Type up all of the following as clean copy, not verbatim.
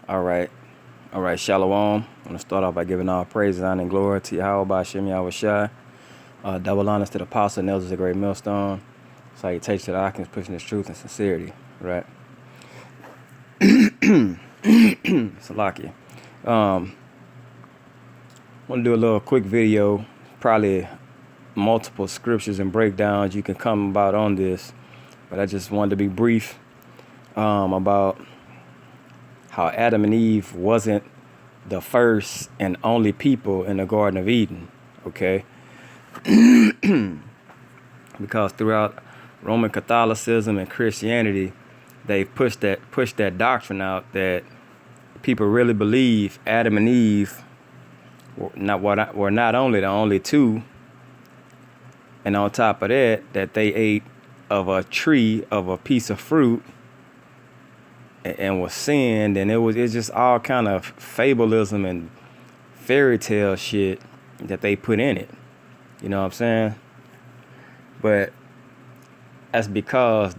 All right. All right. Shalom. I'm going to start off by giving all praise, honor, and glory to Yahweh Bashem Yahweh Shai. Double honors to the apostle and elders of the great millstone. Salutations to the Occupants pushing this truth and sincerity. Right. Salakia. Want to do a little quick video, probably multiple scriptures and breakdowns you can come about on this, but I just wanted to be brief about how Adam and Eve wasn't the first and only people in the Garden of Eden, okay? Because throughout Roman Catholicism and Christianity, they've pushed that doctrine out that people really believe Adam and Eve were not only the only two, and on top of that, that they ate of a tree of a piece of fruit and was sinned, and it's just all kind of fabulism and fairy tale shit that they put in it. You know what I'm saying? But that's because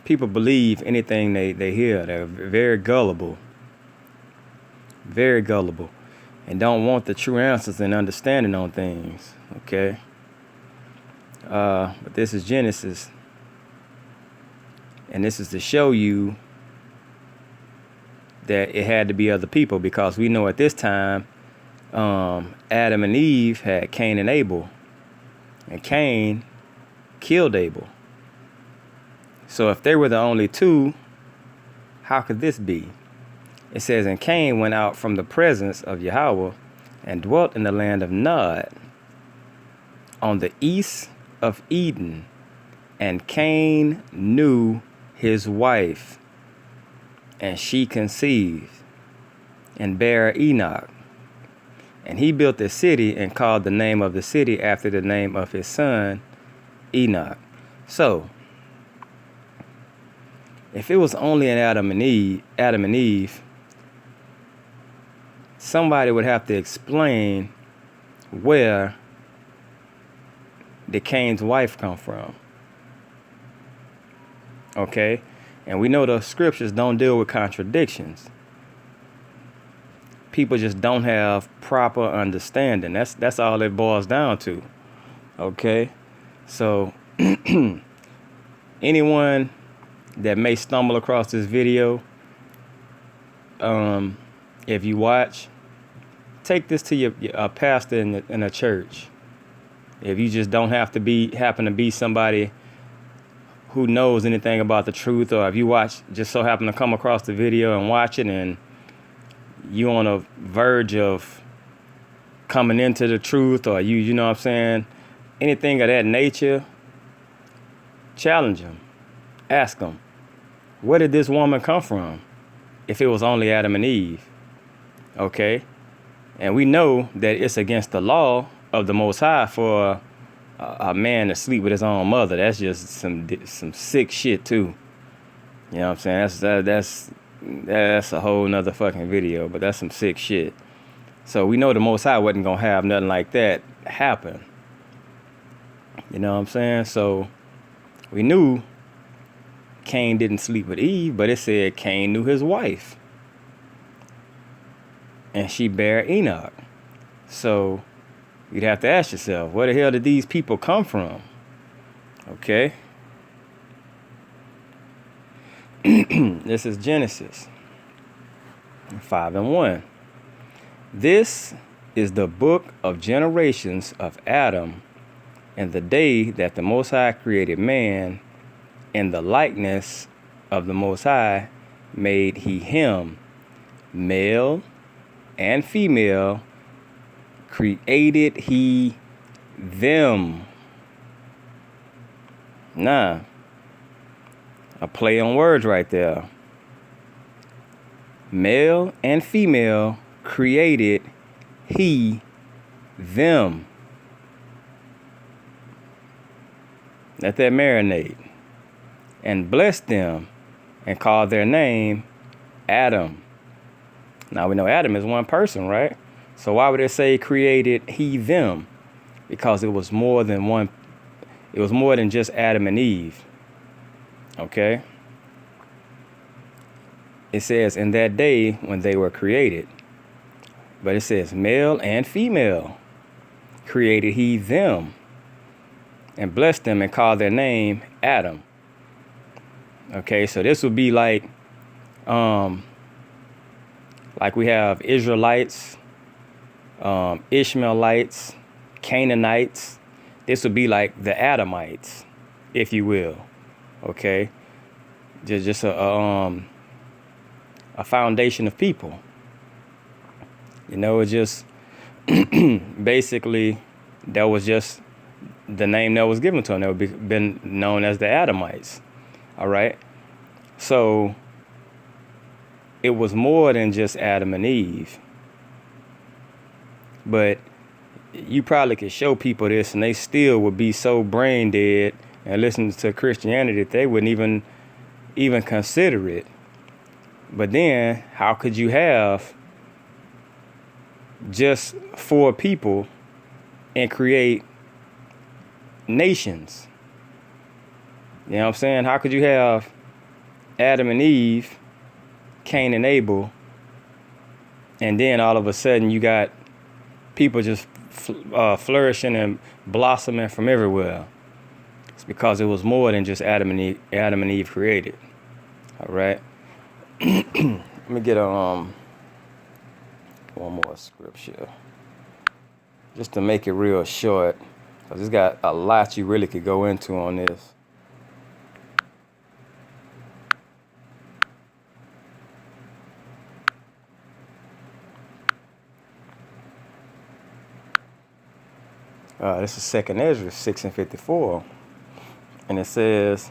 people believe anything they hear. They're very gullible, and don't want the true answers and understanding on things. Okay. But this is Genesis, and this is to show you that it had to be other people, because we know at this time Adam and Eve had Cain and Abel, and Cain killed Abel. So if they were the only two, how could this be? It says, and Cain went out from the presence of Yahweh and dwelt in the land of Nod on the east of Eden, and Cain knew his wife, and she conceived and bare Enoch. And he built a city and called the name of the city after the name of his son, Enoch. So, if it was only an Adam and Eve, somebody would have to explain where did Cain's wife come from. Okay? And we know the scriptures don't deal with contradictions. People just don't have proper understanding. That's all it boils down to. Okay? So anyone that may stumble across this video, if you watch, take this to your pastor in a church. If you just don't happen to be somebody who knows anything about the truth, or if you just so happen to come across the video and watch it, and you on a verge of coming into the truth, or you know what I'm saying, anything of that nature, challenge them, ask them, where did this woman come from? If it was only Adam and Eve, okay, and we know that it's against the law of the Most High for a man to sleep with his own mother. That's just some sick shit too. You know what I'm saying? That's a whole nother fucking video, but that's some sick shit. So we know the Most High wasn't gonna have nothing like that happen. You know what I'm saying? So we knew Cain didn't sleep with Eve, but it said Cain knew his wife, and she bare Enoch. So you'd have to ask yourself, where the hell did these people come from? Okay. This is Genesis 5:1. This is the book of generations of Adam, and the day that the Most High created man, in the likeness of the Most High made he him, male and female created he them. Nah, a play on words right there. Male and female created he them. Let that marinate. And blessed them and called their name Adam. Now we know Adam is one person, right? So why would it say created he them? Because it was more than one. It was more than just Adam and Eve. Okay? it says in that day when they were created. But it says male and female created he them, and blessed them and called their name Adam. Okay, so this would be like we have Israelites, Ishmaelites, Canaanites. This would be like the Adamites, if you will. Okay, just a foundation of people. You know, it just basically that was just the name that was given to them. They would been known as the Adamites. All right, so it was more than just Adam and Eve. But you probably could show people this and they still would be so brain dead and listen to Christianity that they wouldn't even consider it. But then how could you have just 4 people and create nations? You know what I'm saying? How could you have Adam and Eve, Cain and Abel, and then all of a sudden you got people just flourishing and blossoming from everywhere? It's because it was more than just Adam and Eve created. All right. Let me get one more scripture just to make it real short, because it's got a lot you really could go into on this. This is 2nd Ezra 6:54, and it says,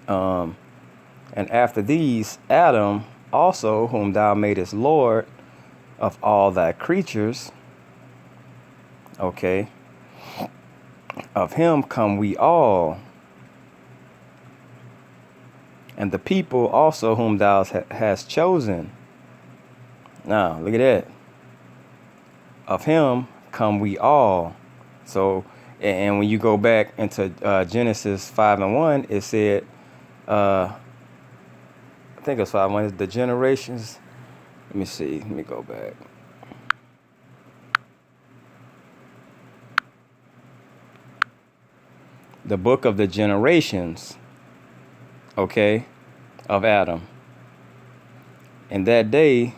and after these, Adam also, whom thou madest Lord of all thy creatures, okay, of him come we all, and the people also whom thou hast chosen. Now, look at that. Of him come we all. So, and when you go back into Genesis 5:1, it said, I think it's 5:1, the generations. Let me see. Let me go back. The book of the generations, okay, of Adam. And that day,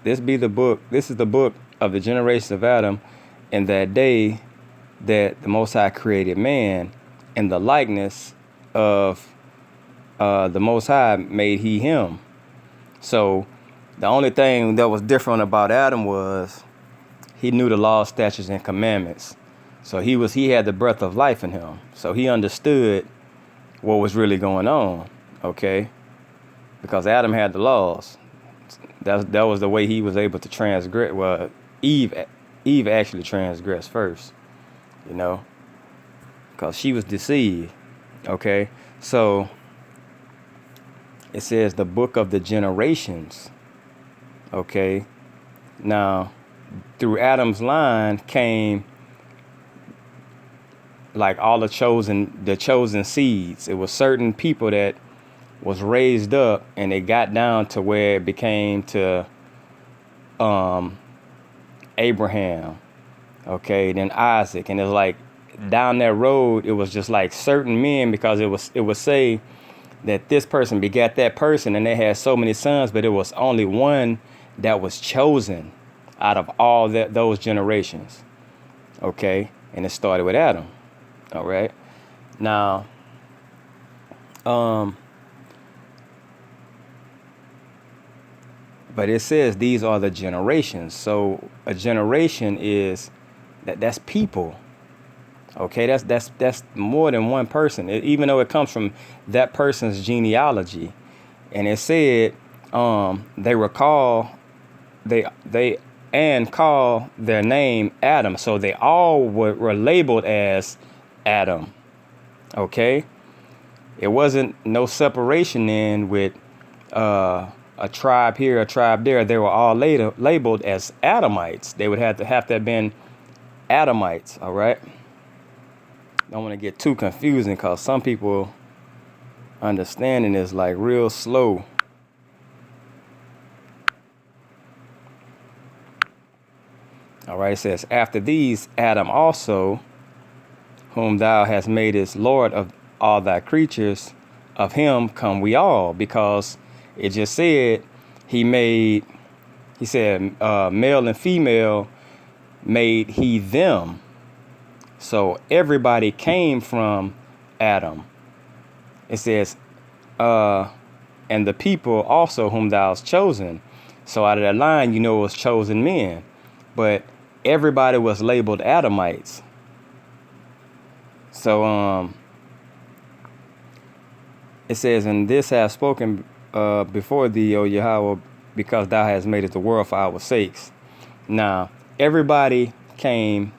this is the book of the generations of Adam, in that day that the Most High created man, in the likeness of the Most High made he him. So the only thing that was different about Adam was he knew the law, statutes, and commandments. So he had the breath of life in him. So he understood what was really going on, okay? Because Adam had the laws. That was the way he was able to transgress. Well, Eve actually transgressed first, you know, because she was deceived, okay? So it says the book of the generations, okay? Now, through Adam's line came like all the chosen seeds. It was certain people that was raised up, and it got down to where it became to Abraham, okay, then Isaac, and it's like down that road it was just like certain men, because it would say that this person begat that person and they had so many sons, but it was only one that was chosen out of all those generations, okay? And it started with Adam. All right. Now, but it says these are the generations. So a generation is that's people. Okay, that's more than one person, even though it comes from that person's genealogy. And it said they call their name Adam. So they all were labeled as Adam. Okay, it wasn't no separation in with a tribe here, a tribe there. They were all later labeled as Adamites. They would have to have been Adamites. All right. don't want to get too confusing, because some people understanding is like real slow. All right, it says, after these, Adam also, whom thou hast made as Lord of all thy creatures, of him come we all. Because it just said he said, male and female made he them. So everybody came from Adam. It says, and the people also whom thou hast chosen. So out of that line, it was chosen men. But everybody was labeled Adamites. So it says, and this have spoken before thee, O Yahweh, because thou hast made it the world for our sakes. Now, everybody came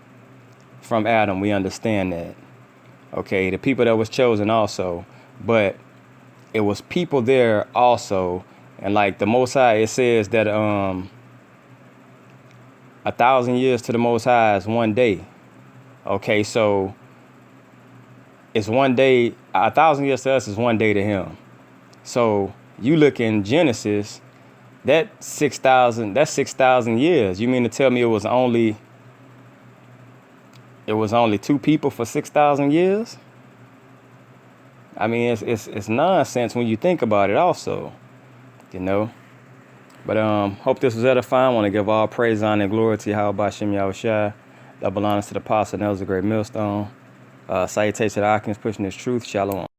from Adam. We understand that. Okay, the people that was chosen also. But it was people there also. And like the Most High, it says that 1,000 years to the Most High is one day. Okay, so it's one day. 1,000 years to us is one day to him. So you look in Genesis, that's 6,000 years. You mean to tell me it was only two people for 6,000 years? I mean, it's nonsense when you think about it also, But hope this was edifying. I want to give all praise, honor, and glory to Yahweh B'Shem Yahushua. That belongs to the apostle, and that was a great millstone. Salutation to the Akins pushing this truth. Shalom.